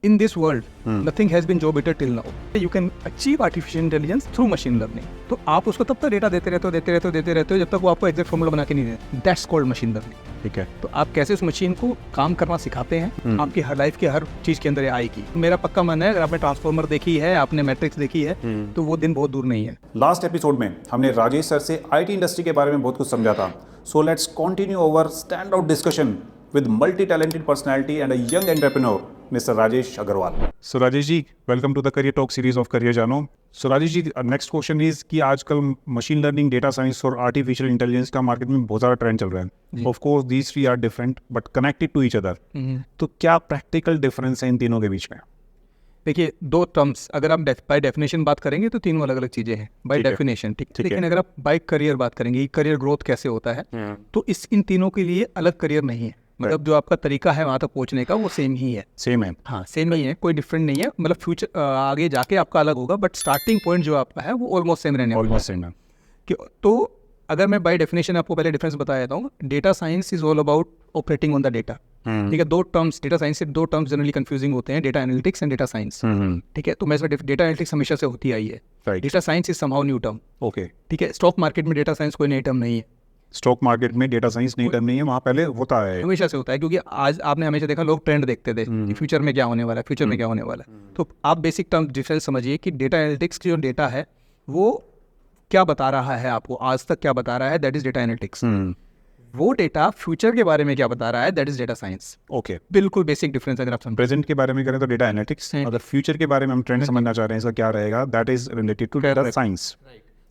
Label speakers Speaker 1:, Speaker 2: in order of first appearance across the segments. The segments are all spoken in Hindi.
Speaker 1: In this world, nothing has been job better till now. You can achieve artificial intelligence through machine learning. तो आप उसको तब तक डेटा देते रहते हो जब तक वो आपको एग्जैक्ट फॉर्मूला बना के नहीं दे. That's called machine learning.
Speaker 2: ठीक है.
Speaker 1: तो आप कैसे उस मशीन को काम करना सिखाते हैं, आपकी हर लाइफ की हर चीज के अंदर ये आएगी. मेरा पक्का मानना है, अगर आपने ट्रांसफॉर्मर देखी है, आपने मैट्रिक्स देखी है, तो वो दिन बहुत दूर नहीं है.
Speaker 2: लास्ट एपिसोड में हमने राजेश सर से आईटी इंडस्ट्री के बारे में बहुत कुछ समझा था. So let's continue our stand out discussion with multi-talented personality and a young entrepreneur, Mr. Rajesh Agarwal. So Rajesh ji, welcome to the Career Talk series of Career Jano. So Rajesh ji, next question is कि आजकल machine learning, data science और artificial intelligence का मार्केट में बहुत ज़्यादा ट्रेंड चल रहा है. Of course, these three are different but connected to each other. तो क्या प्रैक्टिकल डिफरेंस है इन तीनों के बीच में?
Speaker 1: देखिए, दो टर्म्स अगर आप बाय डेफिनेशन बात करेंगे तो तीनों अलग अलग चीजें हैं बाय डेफिनेशन. ठीक. लेकिन अगर आप बाय करियर बात करेंगे, करियर ग्रोथ कैसे होता है, तो इन तीनों के लिए अलग करियर नहीं है. मतलब जो आपका तरीका है वहाँ तक पहुँचने का वो सेम ही है.
Speaker 2: सेम है.
Speaker 1: हाँ, सेम ही है, कोई डिफरेंट नहीं है. मतलब फ्यूचर आगे जाके आपका अलग होगा, बट स्टार्टिंग पॉइंट जो आपका है वो ऑलमोस्ट सेम रहने वाला है. तो अगर मैं बाय डेफिनेशन आपको पहले डिफरेंस बता देता हूँ. Data science is all about operating on the data. ठीक है. दो टर्म्स डेटा साइंस से दो टर्म्स जनरली कंफ्यूजिंग होते हैं, data analytics and data science. ठीक है. तो मैं डेटा एनालिटिक्स हमेशा से होती आई है. Data science is somehow new term.
Speaker 2: Okay.
Speaker 1: ठीक है. स्टॉक मार्केट में डेटा साइंस कोई नई टर्म नहीं है.
Speaker 2: स्टॉक मार्केट में डेटा साइंस नहीं टर्म नहीं है, वहाँ पहले होता है,
Speaker 1: हमेशा से होता है. क्योंकि आज आपने हमेशा देखा लोग ट्रेंड देखते थे कि फ्यूचर में क्या होने वाला है, फ्यूचर में क्या होने वाला है. तो आप बेसिक टर्म डिफरेंस समझिए कि डेटा एनालिटिक्स की जो डेटा है वो क्या बता रहा है आपको, आज तक क्या बता रहा है, दैट इज डेटा एनालिटिक्स. वो डेटा फ्यूचर के बारे में क्या बता रहा है, that is data science.
Speaker 2: Okay.
Speaker 1: बिल्कुल बेसिक डिफरेंस. अगर आप
Speaker 2: प्रेजेंट के बारे में करें तो डेटा एनालिटिक्स, अगर फ्यूचर के बारे में हम ट्रेंड समझना चाह रहे हैं इसका क्या रहेगा, that is related to data science.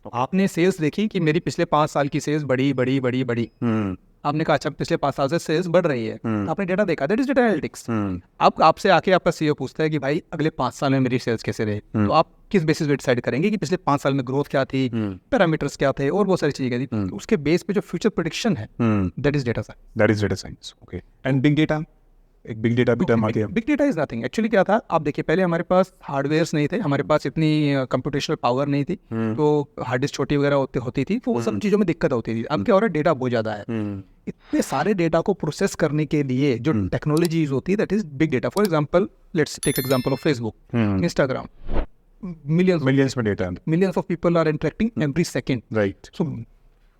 Speaker 1: आपने सेल्स देखी कि मेरी पिछले 5 साल की सेल्स बड़ी. आपने कहा अच्छा पिछले 5 साल से सेल्स बढ़ रही है, आपने डेटा देखा, दैट इज डेटा एनालिटिक्स. अब आपसे आके आपका सीईओ पूछता है कि भाई अगले 5 साल में मेरी सेल्स कैसे रहे, तो आप किस बेसिस पे डिसाइड करेंगे कि पिछले 5 साल में ग्रोथ क्या थी, पैरामीटर्स क्या थे और बहुत सारी चीजें क्या थी. उसके बेस पे जो फ्यूचर प्रेडिक्शन है, that is data science.
Speaker 2: That is data science. Okay. And big data, एक बिग डेटा भी टर्म आती है.
Speaker 1: Big data is nothing. Actually क्या था, आप देखिए पहले हमारे पास हार्डवेयर्स नहीं थे, हमारे पास इतनी कंप्यूटेशनल पावर नहीं थी, तो हार्ड डिस्क छोटी वगैरह होती थी, तो वो सब चीज़ों में दिक्कत होती थी. अब क्या हो रहा है, डेटा बहुत ज़्यादा है. इतने सारे डेटा को प्रोसेस करने के लिए जो टेक्नोलॉजी यूज होती है, that is big data. For example, let's take example of Facebook, Instagram. Millions
Speaker 2: में data,
Speaker 1: millions of people are interacting every second.
Speaker 2: Right.
Speaker 1: So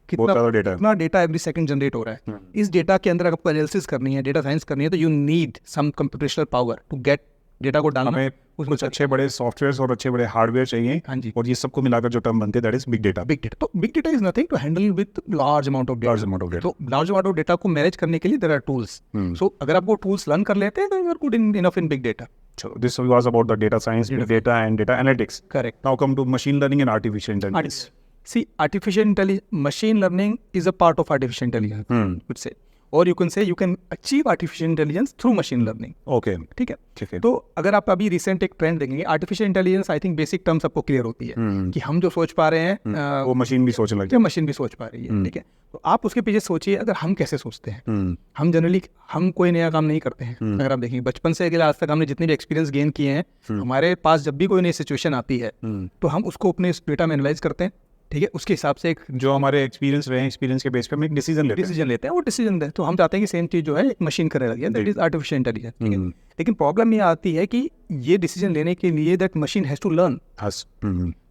Speaker 1: कितना डेटा एवरी सेकंड जनरेट हो रहा है. इस डेटा के अंदर आपको एनालिसिस करनी है, डेटा साइंस करनी है, तो you need some computational power to get data को डालना.
Speaker 2: हमें कुछ अच्छे बड़े सॉफ्टवेयर और अच्छे बड़े हार्डवेयर चाहिए.
Speaker 1: हाँ जी.
Speaker 2: और ये सबको मिलाकर जो टर्म बनते हैं, दैट इज बिग डेटा.
Speaker 1: तो big data is nothing to handle with large amount of data. तो लार्ज अमाउंट ऑफ डेटा को मैनेज करने के लिए देयर आर टूल्स. सो अगर आप वो टूल्स लर्न कर लेते हैं, तो you are good enough in big data.
Speaker 2: So this was about the data science, big data and data analytics.
Speaker 1: Correct.
Speaker 2: Now come to machine learning and artificial intelligence.
Speaker 1: See, artificial intelligence, machine learning is a part of artificial intelligence, would say. Or you can say you can achieve artificial intelligence through machine learning.
Speaker 2: Okay.
Speaker 1: ठीक है. तो अगर आप अभी रिसेंट एक ट्रेंड देखेंगे, artificial intelligence, I think basic term सबको क्लियर होती है कि हम जो सोच पा रहे हैं
Speaker 2: वो मशीन भी सोचने लगी है.
Speaker 1: मशीन भी सोच पा रही है. ठीक है. तो आप उसके पीछे सोचिए, अगर हम कैसे सोचते हैं. हम जनरली हम कोई नया काम नहीं करते हैं. अगर आप देखेंगे बचपन से अगर आज तक हमने जितने भी एक्सपीरियंस गेन किए हैं, हमारे पास जब भी कोई नई सिचुएशन आती है, तो हम उसको अपने डेटा में एनालाइज करते हैं. ठीक है. उसके हिसाब से एक
Speaker 2: जो हमारे एक्सपीरियंस रहे हैं, एक्सपीरियंस के बेस पे हम एक डिसीजन लेते हैं.
Speaker 1: वो डिसीजन दे. तो हम चाहते हैं कि सेम चीज जो है एक मशीन करने लगी है, दैट इज आर्टिफिशियल इंटेलिजेंस. ठीक है. लेकिन प्रॉब्लम ये आती है कि ये डिसीजन लेने के लिए that machine has to learn.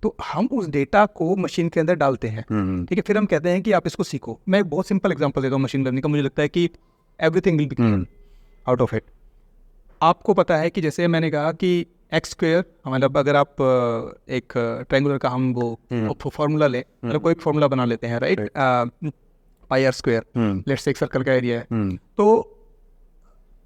Speaker 1: तो हम उस डेटा को मशीन के अंदर डालते हैं. ठीक है. फिर हम कहते हैं कि आप इसको सीखो. मैं एक बहुत सिंपल एग्जांपल देता हूँ मशीन लर्निंग का. मुझे लगता है कि everything will be out of it. आपको पता है कि जैसे मैंने कहा कि एक्स स्क्वेयर, मतलब अगर आप एक ट्रायंगुलर का हम वो फॉर्मूला ले, मतलब कोई फॉर्मूला बना लेते हैं, right, pi r square, let's say एक सर्कल का एरिया है. तो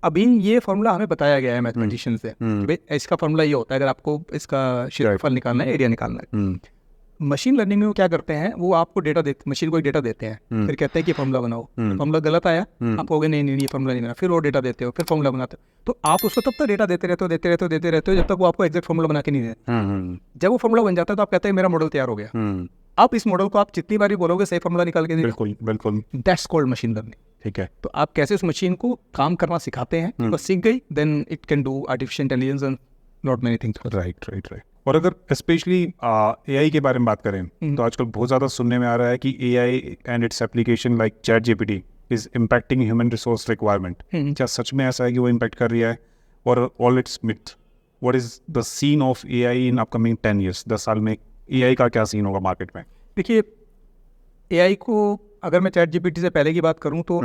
Speaker 1: अभी ये फॉर्मूला हमें बताया गया है मैथमेटिशियन से कि भाई इसका फॉर्मूला ये होता है अगर आपको इसका क्षेत्रफल निकालना है, एरिया निकालना है. मशीन लर्निंग में वो क्या करते हैं, वो आपको डेटा देते, मशीन को एक डेटा देते हैं, फिर कहते हैं कि फॉर्मूला बनाओ. फॉर्मूला गलत आया, आप कहोगे नहीं ये फॉर्मूला नहीं बना, फिर वो डेटा देते हो, फिर फॉर्मूला बनाते हो. तो आप उसको तब तक डेटा देते रहते हो जब तक वो आपको एग्जैक्ट फॉर्मूला बना के नहीं देते. जब वो फॉर्मूला बन जाता है तो आप कहते हैं मेरा मॉडल तैयार हो गया. आप इस मॉडल को आप जितनी बार बोलोगे सही फॉर्मूला निकाल के
Speaker 2: बिल्कुल.
Speaker 1: That's called machine learning.
Speaker 2: ठीक है.
Speaker 1: तो आप कैसे उस मशीन को काम करना सिखाते हैं, बस सीख गई, then it can do artificial intelligence and not many things.
Speaker 2: Right. और अगर स्पेशली एआई के बारे में बात करें, तो आजकल बहुत ज़्यादा सुनने में आ रहा है कि AI and its application like chat GPT is impacting human resource requirement. क्या सच में ऐसा है कि वो इम्पैक्ट कर रही है, और all it's myth? What is the scene of AI in upcoming 10 years? 10 साल में एआई का क्या सीन होगा मार्केट में?
Speaker 1: देखिए, एआई को अगर मैं चैट जीपीटी से पहले की बात करूं तो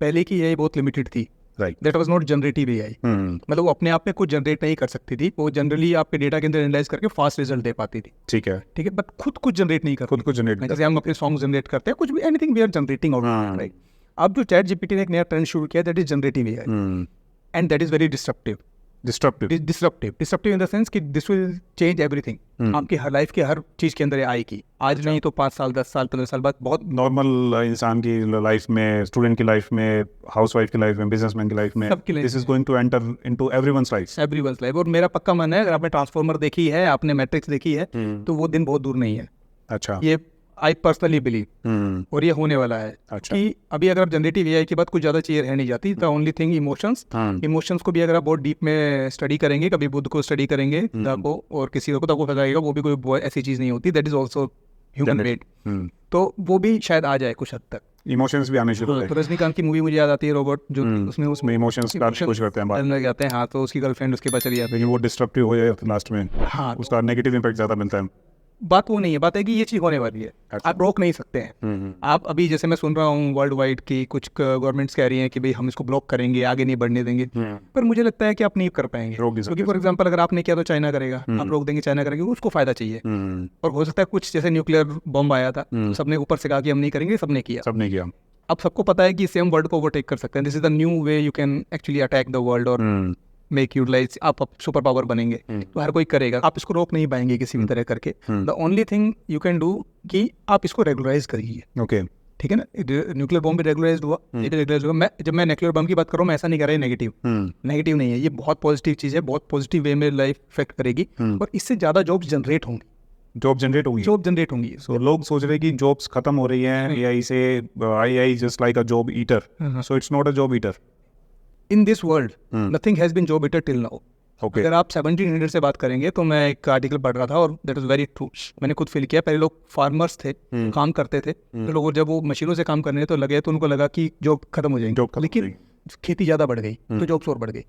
Speaker 1: पहले की एआई बहुत लिमिटेड थी।
Speaker 2: Right,
Speaker 1: that was not generative AI. मतलब वो अपने आप में कुछ जनरेट नहीं कर सकती थी, वो जनरली आपके डेटा के अंदर एनालाइज करके फास्ट रिजल्ट दे पाती थी।
Speaker 2: ठीक है,
Speaker 1: बट खुद कुछ जनरेट नहीं करती।
Speaker 2: खुद को जनरेट,
Speaker 1: जैसे हम अपने सॉन्ग जनरेट करते हैं, कुछ भी anything we are generating out, right? अब जो चैट जीपीटी ने एक नया ट्रेंड शुरू किया, that is generative AI, and that is very disruptive in the sense कि दिस विल चेंज एवरीथिंग। आपकी हर लाइफ के हर चीज के अंदर आएगी, आज नहीं तो 5 साल 10 साल 15 साल बाद। बहुत
Speaker 2: नॉर्मल इंसान की लाइफ में, स्टूडेंट की लाइफ में, हाउसवाइफ की लाइफ में, बिजनेसमैन की लाइफ में, this is going to enter into everyone's life.
Speaker 1: और मेरा पक्का मानना है, अगर आपने ट्रांसफॉर्मर देखी है, आपने मैट्रिक्स देखी है, तो वो दिन बहुत दूर नहीं है।
Speaker 2: अच्छा,
Speaker 1: ये आई पर्सनली बिलीव, और ये होने वाला है।
Speaker 2: अच्छा,
Speaker 1: कि अभी अगर आप जनरेटिव एआई के बाद कुछ ज़्यादा चीज़ें रह नहीं जाती। द ओनली थिंग इमोशंस को भी अगर आप बहुत डीप में स्टडी करेंगे, कभी बुद्ध को स्टडी करेंगे को और किसी और को, तो आपको पता लगेगा वो भी कोई ऐसी चीज़ नहीं होती, that is also human made. तो वो भी शायद आ जाए कुछ हद तक,
Speaker 2: इमोशंस भी आने शुरू हो गए।
Speaker 1: तो रजनीकांत की मूवी मुझे याद आती है, रोबोट, जो उसमें
Speaker 2: इमोशंस का कुछ करते हैं, बात
Speaker 1: जाते हैं। हाँ, तो उसकी गर्लफ्रेंड उसके पास चली जाती है,
Speaker 2: लेकिन वो डिस्ट्रप्टिव हो जाए लास्ट में।
Speaker 1: हाँ,
Speaker 2: उसका नेगेटिव इम्पैक्ट ज़्यादा मिलता है।
Speaker 1: बात वो नहीं है, बात है कि ये चीज़ होने वाली है।
Speaker 2: अच्छा।
Speaker 1: आप रोक नहीं सकते हैं। आप अभी जैसे मैं सुन रहा हूँ वर्ल्ड वाइड की कुछ गवर्नमेंट्स कह रही हैं कि भाई हम इसको ब्लॉक करेंगे, आगे नहीं बढ़ने देंगे, पर मुझे लगता है कि आप नहीं कर पाएंगे। क्योंकि फॉर एग्जांपल अगर आपने किया तो चाइना करेगा, आप रोक देंगे चाइना करेंगे, उसको फायदा चाहिए। और हो सकता है कुछ जैसे न्यूक्लियर बॉम्ब आया था, सबने ऊपर से कहा कि हम नहीं करेंगे, सबने किया। अब सबको पता है कि सेम वर्ल्ड को ओवरटेक कर सकते हैं। This is the new way you can actually attack the world और मेक यूटिलाइज, आप सुपर पावर बनेंगे। तो हर कोई करेगा, आप इसको रोक नहीं पाएंगे किसी भी तरह करके। The only thing you can do कि आप इसको रेगुलराइज करिए।
Speaker 2: ओके,
Speaker 1: ठीक है ना? न्यूक्लियर बॉम्ब भी रेगुलराइज हुआ, रेगुलराइज हुआ। जब मैं न्यूक्लियर बॉम्ब की बात कर रहा हूँ, मैं ऐसा नहीं कर रहा है नेगेटिव नहीं है, ये बहुत पॉजिटिव चीज़ है, बहुत पॉजिटिव वे में लाइफ इफेक्ट करेगी, और इससे ज़्यादा जॉब्स जनरेट होंगी। जॉब जनरेट होंगी।
Speaker 2: सो लोग सोच रहे हैं कि जॉब्स खत्म हो रही हैं एआई से, AI just like a job eater. So it's not a job eater
Speaker 1: in this world. Nothing has been job eater till now. अगर आप 1700 से बात करेंगे, तो मैं एक आर्टिकल पढ़ रहा था और दैट इज वेरी ट्रू। मैंने खुद फील किया, पहले लोग फार्मर्स थे, काम करते थे, तो लोग जब वो मशीनों से काम करने तो लगे, तो उनको लगा कि जॉब खत्म हो जाएंगी, लेकिन खेती ज़्यादा बढ़ गई, तो जॉब्स और बढ़ गई।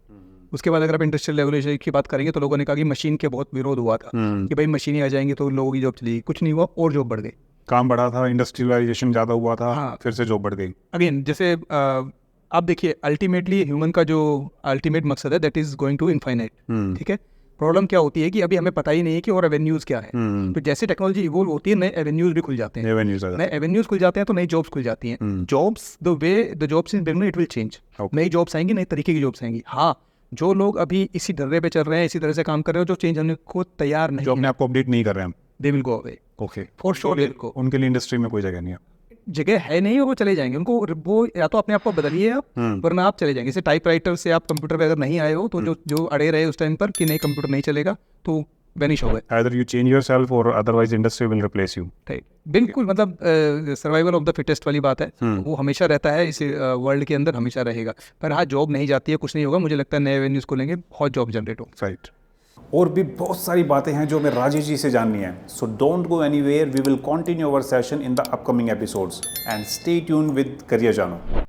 Speaker 1: उसके बाद अगर आप इंडस्ट्रियल रेवोल्यूशन की बात करेंगे, तो लोगों ने कहा कि मशीन के बहुत विरोध हुआ था कि भाई मशीनें आ जाएंगी तो लोगों की जॉब चलेगी। कुछ नहीं हुआ, और जॉब बढ़ गई,
Speaker 2: काम बढ़ा था, इंडस्ट्रियलाइजेशन ज़्यादा हुआ था।
Speaker 1: हाँ,
Speaker 2: फिर से जॉब बढ़ गई।
Speaker 1: अगेन जैसे आप देखिए, अल्टीमेटली ह्यूमन का जो अल्टीमेट मकसद है, that is going to infinite. ठीक है, प्रॉब्लम क्या होती है कि अभी हमें पता ही नहीं है कि और एवेन्यूज क्या है। तो जैसे टेक्नोलॉजी इवोल्व होती है, नए एवेन्यूज भी खुल जाते हैं, नए एवेन्यूज खुल जाते हैं, तो नई जॉब्स खुल जाती हैं। Jobs, the jobs in business, it will change. नई जॉब्स आएंगी, नई तरीके की जॉब्स आएंगी। हाँ, जो लोग अभी इसी ढर्रे पे चल रहे हैं, इसी तरह से काम कर रहे हो, जो चेंज होने को तैयार नहीं,
Speaker 2: जो अपने आप को अपडेट नहीं कर रहे हैं,
Speaker 1: they will go away.
Speaker 2: Okay,
Speaker 1: for sure,
Speaker 2: उनके लिए इंडस्ट्री में कोई जगह नहीं है,
Speaker 1: जगह है नहीं, और वो चले जाएंगे। उनको वो या तो अपने आप को बदलिए आप, वरना आप चले जाएंगे। जैसे टाइपराइटर से आप कंप्यूटर पे अगर नहीं आए हो, तो जो अड़े रहे उस टाइम पर कि नहीं कंप्यूटर नहीं चलेगा, तो वेनिश हो गए।
Speaker 2: Either you change yourself or otherwise industry will replace you.
Speaker 1: Right, बिल्कुल। मतलब सर्वाइवल ऑफ द फिटेस्ट वाली बात है, वो हमेशा रहता है, इस वर्ल्ड के अंदर हमेशा रहेगा। पर हाँ, जॉब नहीं जाती है, कुछ नहीं होगा। मुझे लगता है नए एवेन्यूज खोलेंगे, बहुत जॉब जनरेट हो।
Speaker 2: राइट, और भी बहुत सारी बातें हैं जो हमें राजेश जी से जाननी है। So don't go anywhere, we will continue our session in the upcoming episodes and stay tune with career जानो।